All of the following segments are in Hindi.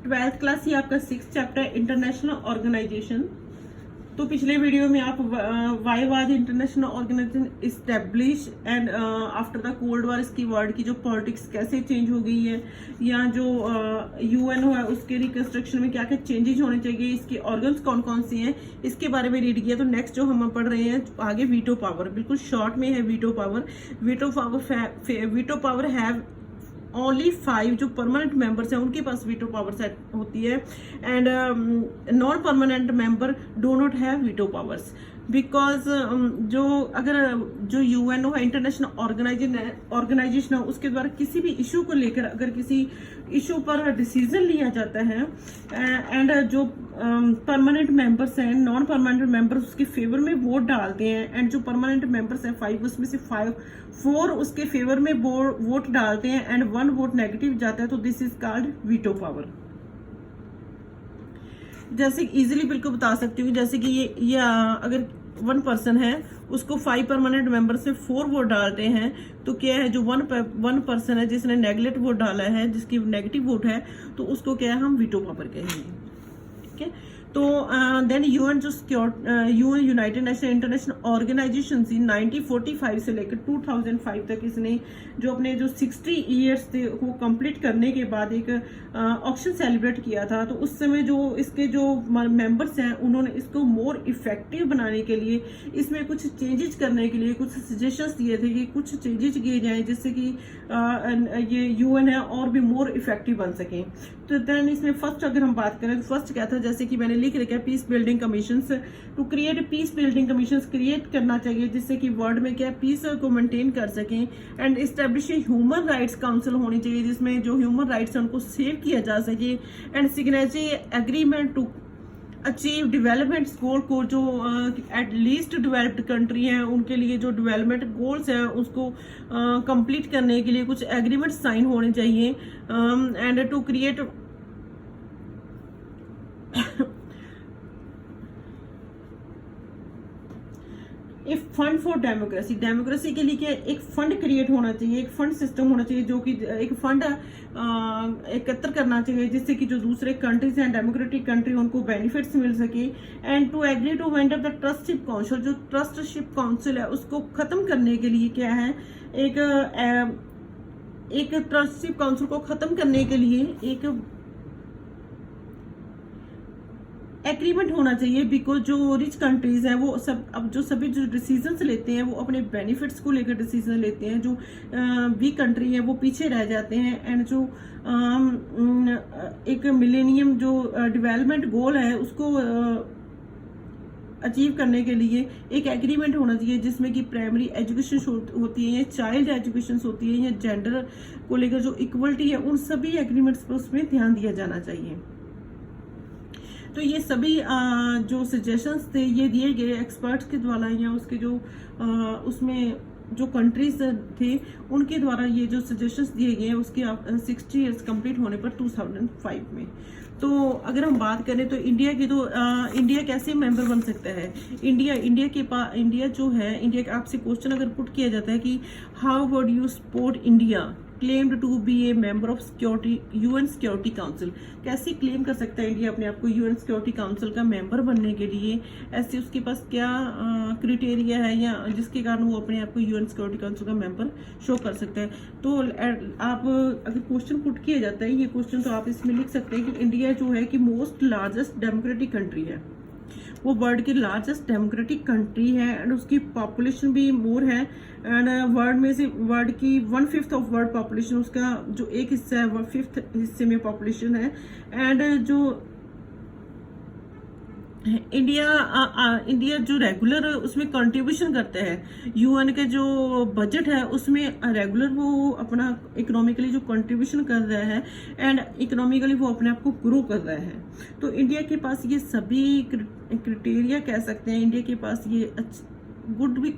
ट्वेल्थ क्लास ही आपका 6th चैप्टर इंटरनेशनल ऑर्गेनाइजेशन। तो पिछले वीडियो में आप why was international organisation establish and after the cold war इसकी वर्ल्ड की जो पॉलिटिक्स कैसे चेंज हो गई है, या जो यूएनओ है उसके रिकंस्ट्रक्शन में क्या क्या चेंजेस होने चाहिए, इसके ऑर्गन्स कौन कौन से हैं, इसके बारे में रीड किया। तो नेक्स्ट जो हम पढ़ रहे हैं आगे वीटो पावर, बिल्कुल शॉर्ट में है veto power. Veto power have only 5 जो परमानेंट मेंबर्स हैं उनके पास वीटो पावर सेट होती है, and non permanent member do not have veto powers because जो अगर जो यूएनओ है इंटरनेशनल ऑर्गेनाइजेशन है उसके द्वारा किसी भी इशू को लेकर अगर किसी इशू पर डिसीजन लिया जाता है एंड जो परमानेंट मेंबर्स हैं नॉन परमानेंट मेंबर्स उसके फेवर में वोट डालते हैं, एंड जो परमानेंट मेंबर्स हैं 5 उसमें से 4 उसके फेवर में वोट डालते हैं एंड 1 वोट नेगेटिव जाता है, तो this is called veto power. जैसे इजीली बिल्कुल बता सकती हूँ, जैसे कि ये अगर 1 पर्सन है उसको 5 परमानेंट मेंबर से 4 वोट डालते हैं, तो क्या है जो 1 पर्सन है जिसने नेगलेक्ट वोट डाला है, जिसकी नेगेटिव वोट है, तो उसको क्या है हम वीटो पावर कहेंगे। ठीक है, तो देन यूएन जो UN United Nation international organisation थी 1945 से लेकर 2005 तक इसने जो अपने जो 60 ईयर्स थे वो कंप्लीट करने के बाद एक ऑक्शन सेलिब्रेट किया था। तो उस समय जो इसके जो मेंबर्स हैं उन्होंने इसको मोर इफेक्टिव बनाने के लिए इसमें कुछ चेंजेस करने के लिए कुछ सजेशंस दिए थे कि कुछ चेंजेस किए जाएं जिससे कि ये यूएन है और भी मोर इफेक्टिव बन सके। तो देन इसमें फर्स्ट अगर हम बात करें तो फर्स्ट क्या था, जैसे कि मैंने लिख रखा है peace building commission. To create peace building commission create करना चाहिए जिससे कि वर्ल्ड में क्या पीस को मेंटेन कर सकें, and establish human rights council होनी चाहिए जिसमें जो ह्यूमन राइट्स है उनको सेव किया जा सके, and signature agreement to achieve development goal को जो एट लीस्ट डेवलप्ड कंट्री हैं उनके लिए जो डेवलपमेंट गोल्स हैं उसको कंप्लीट करने के लिए कुछ एग्रीमेंट साइन होने चाहिए, एंड टू क्रिएट एक फंड फॉर डेमोक्रेसी। डेमोक्रेसी के लिए क्या एक फंड क्रिएट होना चाहिए, एक फंड सिस्टम होना चाहिए जो कि एक फंड एकत्र करना चाहिए जिससे कि जो दूसरे कंट्रीज हैं डेमोक्रेटिक कंट्री उनको बेनिफिट्स मिल सके, and to agree to wind up the trusteeship council. जो ट्रस्टशिप काउंसिल है उसको खत्म करने के लिए क्या है एक ट्रस्टशिप काउंसिल को खत्म करने के लिए एक एग्रीमेंट होना चाहिए, बिकॉज जो रिच कंट्रीज हैं वो सब अब जो सभी जो डिसीजंस लेते हैं वो अपने बेनिफिट्स को लेकर डिसीजन लेते हैं, जो वीक कंट्री है वो पीछे रह जाते हैं, एंड जो एक मिलेनियम जो डेवलपमेंट गोल है उसको अचीव करने के लिए एक एग्रीमेंट होना चाहिए जिसमें कि प्राइमरी एजुकेशन होती है या चाइल्ड एजुकेशन होती है या जेंडर को लेकर जो इक्वलिटी है उन सभी एग्रीमेंट्स पर उसमें ध्यान दिया जाना चाहिए। तो ये सभी जो सजेशंस थे ये दिए गए एक्सपर्ट्स के द्वारा या उसके जो उसमें जो कंट्रीज थे उनके द्वारा ये जो सजेशंस दिए गए उसके 60 इयर्स कंप्लीट होने पर 2005 में। तो अगर हम बात करें तो इंडिया की तो इंडिया कैसे मेंबर बन सकता है, इंडिया जो है इंडिया का आपसे क्वेश्चन अगर पुट किया जाता है कि how would you support India claimed to be a member of security UN security council. कैसे क्लेम कर सकता है इंडिया अपने आप को यूएन सिक्योरिटी काउंसिल का मेंबर बनने के लिए, ऐसे उसके पास क्या क्राइटेरिया है या जिसके कारण वो अपने आप को यूएन सिक्योरिटी काउंसिल का मेंबर शो कर सकता है। तो आप अगर क्वेश्चन पुट किया जाता है ये क्वेश्चन तो आप इसमें लिख सकते हैं कि इंडिया जो है कि मोस्ट लार्जेस्ट डेमोक्रेटिक कंट्री है, वो वर्ल्ड की लार्जेस्ट डेमोक्रेटिक कंट्री है, एंड उसकी पॉपुलेशन भी मोर है, एंड वर्ल्ड में से वर्ल्ड की 1/5 ऑफ वर्ल्ड पॉपुलेशन उसका जो एक हिस्सा है 1/5 हिस्से में पॉपुलेशन है, एंड जो इंडिया जो रेगुलर उसमें कंट्रीब्यूशन करता है यूएन के जो बजट है उसमें रेगुलर वो अपना इकोनॉमिकली जो कंट्रीब्यूशन कर रहा है एंड इकोनॉमिकली वो अपने आप को ग्रो कर रहा है। तो इंडिया के पास ये सभी क्राइटेरिया कह सकते हैं, इंडिया के पास ये गुड भी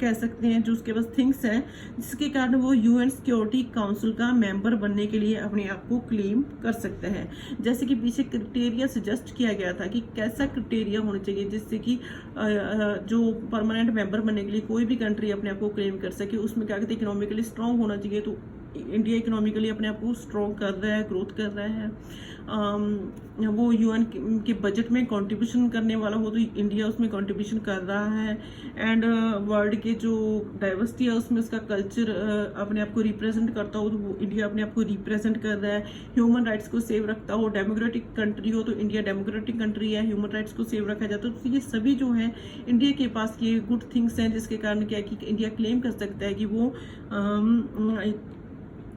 कह सकते हैं जो उसके पास थिंग्स हैं जिसके कारण वो यूएन सिक्योरिटी काउंसिल का मेंबर बनने के लिए अपने आप को क्लेम कर सकते हैं। जैसे कि पीछे क्राइटेरिया सजेस्ट किया गया था कि कैसा क्राइटेरिया होना चाहिए जिससे कि जो परमानेंट मेंबर बनने के लिए कोई भी कंट्री अपने आप को क्लेम कर सके। उसमें क्या कहते हैं इकोनॉमिकली स्ट्रांग होना चाहिए, तो इंडिया इकोनॉमिकली अपने आप को स्ट्रॉन्ग कर रहा है, ग्रोथ कर रहा है, वो यूएन के बजट में कंट्रीब्यूशन करने वाला हो तो इंडिया उसमें कंट्रीब्यूशन कर रहा है। एंड वर्ल्ड के जो डाइवर्सिटी है उसमें उसका कल्चर अपने आप को रिप्रेजेंट करता हो तो वो इंडिया अपने आप को रिप्रेजेंट कर रहा है। ह्यूमन राइट्स को सेव रखता हो, डेमोक्रेटिक कंट्री हो तो इंडिया डेमोक्रेटिक कंट्री है, ह्यूमन राइट्स को सेव रखा जाता है। तो ये सभी जो है इंडिया के पास ये गुड थिंग्स हैं जिसके कारण क्या है कि इंडिया क्लेम कर सकता है कि वो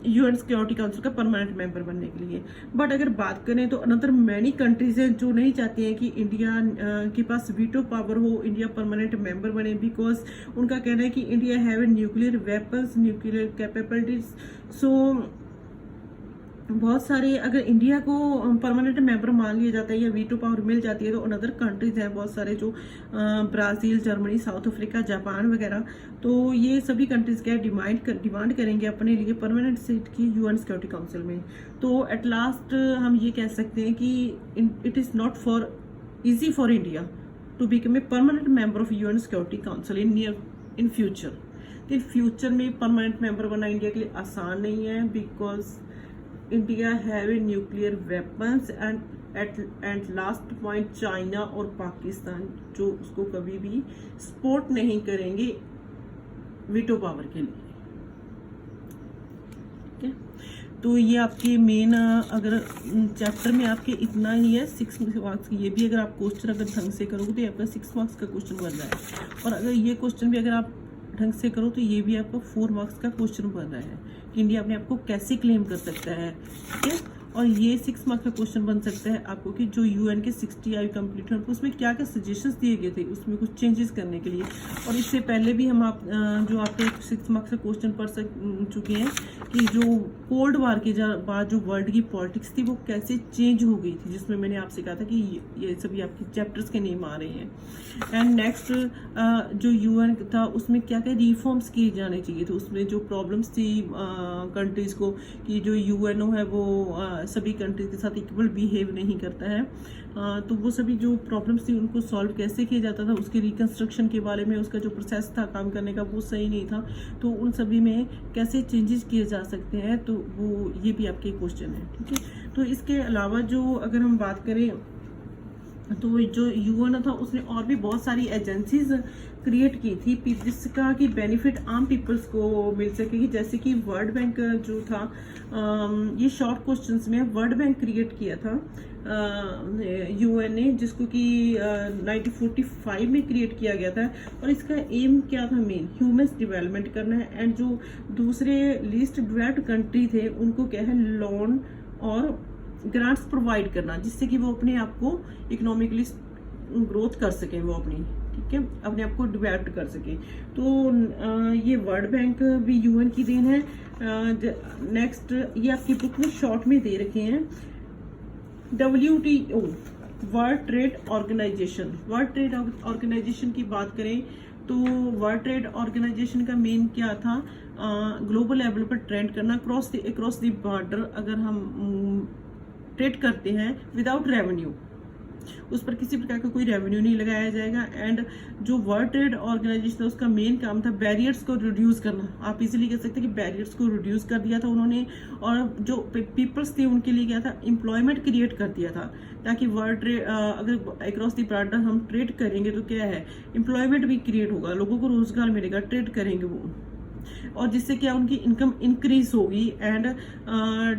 यूएन सिक्योरिटी काउंसिल का परमानेंट मेंबर बनने के लिए। बट अगर बात करें तो अनदर मैनी कंट्रीज हैं जो नहीं चाहती हैं कि इंडिया के पास वीटो पावर हो, इंडिया परमानेंट मेंबर बने, बिकॉज उनका कहना है कि India have nuclear weapons, nuclear capabilities. So बहुत सारे अगर इंडिया को परमानेंट मेंबर मान लिया जाता है या वीटो पावर मिल जाती है तो अनदर कंट्रीज हैं बहुत सारे जो Brazil, Germany, south Africa, Japan वगैरह, तो ये सभी कंट्रीज क्या डिमांड करेंगे अपने लिए परमानेंट सीट की यूएन सिक्योरिटी काउंसिल में। तो एट लास्ट हम ये कह सकते हैं कि it is not for easy for India to become a permanent member of UN security council in future. तो फ्यूचर में परमानेंट मेंबर बनना इंडिया के लिए आसान नहीं है, because India have a nuclear weapons and last point China और पाकिस्तान जो उसको कभी भी सपोर्ट नहीं करेंगे वीटो पावर के लिए। ठीक है, तो ये आपके मेन अगर चैप्टर में आपके इतना ही है 6 मार्क्स की। ये भी अगर आप क्वेश्चन अगर ढंग से करोगे तो ये आपका 6 मार्क्स का क्वेश्चन बन रहा है, और अगर ये क्वेश्चन भी अगर आप ढंग से करो तो ये भी आपका 4 मार्क्स का क्वेश्चन बन रहा है कि इंडिया अपने आप को कैसे क्लेम कर सकता है। ठीक है, और ये 6 मार्क्स का क्वेश्चन बन सकता है आपको कि जो यूएन के 60 आई कंप्लीट है उसमें क्या क्या सजेशंस दिए गए थे उसमें कुछ चेंजेस करने के लिए। और इससे पहले भी हम जो आपके 6 मार्क्स का क्वेश्चन पढ़ चुके हैं कि जो कोल्ड वार के बाद जो वर्ल्ड की पॉलिटिक्स थी वो कैसे चेंज हो गई थी, जिसमें मैंने आपसे कहा था कि ये सभी आपके चैप्टर्स के नेम आ रहे हैं। एंड नेक्स्ट जो यूएन था उसमें क्या क्या रिफॉर्म्स किए जाने चाहिए थे, उसमें जो प्रॉब्लम्स थी कंट्रीज को कि जो यूएनओ है वो सभी कंट्रीज के साथ इक्वल बिहेव नहीं करता है, तो वो सभी जो प्रॉब्लम्स थी उनको सॉल्व कैसे किया जाता था, उसके रिकंस्ट्रक्शन के बारे में उसका जो प्रोसेस था काम करने का वो सही नहीं था, तो उन सभी में कैसे चेंजेस किए जा सकते हैं, तो वो ये भी आपके क्वेश्चन है। ठीक है, तो इसके अलावा जो अगर हम बात करें तो जो यूएन था उसने और भी बहुत सारी एजेंसीज क्रिएट की थी जिसका कि बेनिफिट आम पीपल्स को मिल सकेगी, जैसे कि वर्ल्ड बैंक जो था, ये शॉर्ट क्वेश्चंस में वर्ल्ड बैंक क्रिएट किया था यूएन ने, जिसको कि 1945 में क्रिएट किया गया था। और इसका एम क्या था, मेन ह्यूमन डेवलपमेंट करना है, एंड जो दूसरे लीस्ट डेवलप्ड कंट्री थे उनको क्या है लोन और ग्रांट्स प्रोवाइड करना, जिससे कि वो अपने आप को इकोनॉमिकली ग्रोथ कर सकें, वो अपनी ठीक है अपने आप को डेवलप कर सके। तो ये वर्ल्ड बैंक भी यूएन की देन है। नेक्स्ट ये आपकी बुक में शॉर्ट में दे रखे हैं WTO world trade organisation. World trade organisation की बात करें तो वर्ल्ड ट्रेड ऑर्गेनाइजेशन का मेन क्या था, ग्लोबल लेवल पर ट्रेड करना, अक्रॉस द बॉर्डर अगर हम ट्रेड करते हैं विदाउट रेवेन्यू, उस पर किसी प्रकार का कोई रेवेन्यू नहीं लगाया जाएगा। एंड जो वर्ल्ड ट्रेड ऑर्गेनाइजेशन था उसका मेन काम था बैरियर्स को रिड्यूस करना। आप इजीली कह सकते हैं कि बैरियर्स को रिड्यूस कर दिया था उन्होंने, और जो पीपल्स थे उनके लिए क्या था एम्प्लॉयमेंट क्रिएट कर दिया था, ताकि वर्ल्ड ट्रेड अगर अक्रॉस द बॉर्डर हम ट्रेड करेंगे तो क्या है एम्प्लॉयमेंट भी क्रिएट होगा, लोगों को रोजगार मिलेगा, ट्रेड करेंगे वो, और जिससे क्या उनकी इनकम इंक्रीज होगी। एंड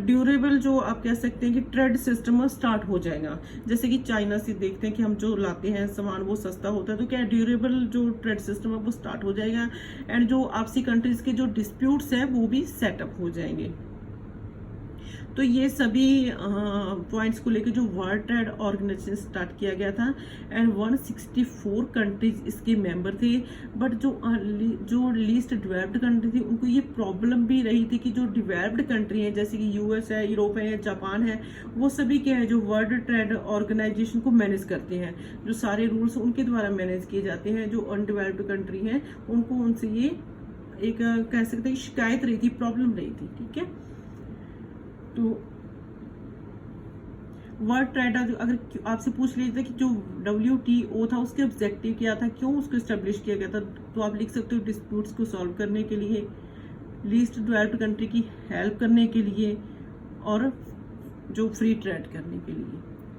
ड्यूरेबल जो आप कह सकते हैं कि ट्रेड सिस्टम स्टार्ट हो जाएगा, जैसे कि चाइना से देखते हैं कि हम जो लाते हैं सामान वो सस्ता होता है, तो क्या ड्यूरेबल जो ट्रेड सिस्टम है वो स्टार्ट हो जाएगा, एंड जो आपसी कंट्रीज के जो डिस्प्यूट्स हैं वो भी सेटअप हो जाएंगे। तो ये सभी पॉइंट्स को लेकर जो वर्ल्ड ट्रेड ऑर्गेनाइजेशन स्टार्ट किया गया था, एंड 164 कंट्रीज इसके मेंबर थे। बट जो लीस्ट डेवलप्ड कंट्री थी उनको ये प्रॉब्लम भी रही थी कि जो डेवलप्ड कंट्री है जैसे कि यूएस है, यूरोप है, जापान है, वो सभी क्या है जो वर्ल्ड ट्रेड ऑर्गेनाइजेशन को मैनेज करते हैं, जो सारे रूल्स उनके द्वारा मैनेज किए जाते हैं। जो अनडेवलप्ड कंट्री हैं उनको उनसे ये एक कह सकते हैं शिकायत रही थी, प्रॉब्लम रही थी। ठीक है, तो वर्ल्ड ट्रेड अगर आपसे पूछ लीजिए कि जो WTO था उसके ऑब्जेक्टिव क्या था, क्यों उसको एस्टेब्लिश किया गया था, तो आप लिख सकते हो डिस्प्यूट्स को सॉल्व करने के लिए, लीस्ट डेवलप्ड कंट्री की हेल्प करने के लिए और जो फ्री ट्रेड करने के लिए,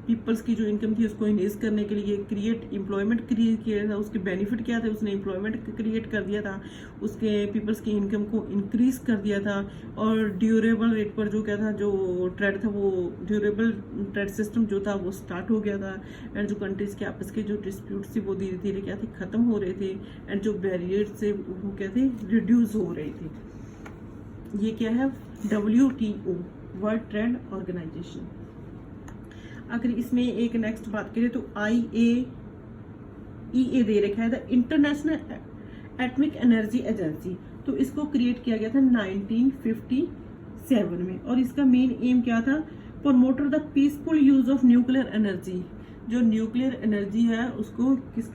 पीपल्स की जो इनकम थी उसको इनक्रीज करने के लिए, क्रिएट एम्प्लॉयमेंट क्रिएट किया था। उसके बेनिफिट क्या थे, उसने एम्प्लॉयमेंट क्रिएट कर दिया था, उसके पीपल्स की इनकम को इंक्रीज कर दिया था, और ड्यूरेबल रेट पर जो क्या था, जो ट्रेड था वो ड्यूरेबल ट्रेड सिस्टम जो था वो स्टार्ट हो गया था। एंड जो कंट्रीज के आपस के जो डिस्प्यूट थे वो धीरे धीरे क्या थे, खत्म हो रहे थे। एंड जो बैरियर्स थे वो क्या थे, रिड्यूस हो रहे थे। ये क्या है, WTO, वर्ल्ड ट्रेड ऑर्गेनाइजेशन। अगर इसमें एक नेक्स्ट बात करें तो IAEA दे रखा है, the international atomic energy agency. तो इसको क्रिएट किया गया था 1957 में, और इसका मेन एम क्या था, promoter the peaceful use of nuclear energy. जो न्यूक्लियर एनर्जी है उसको किस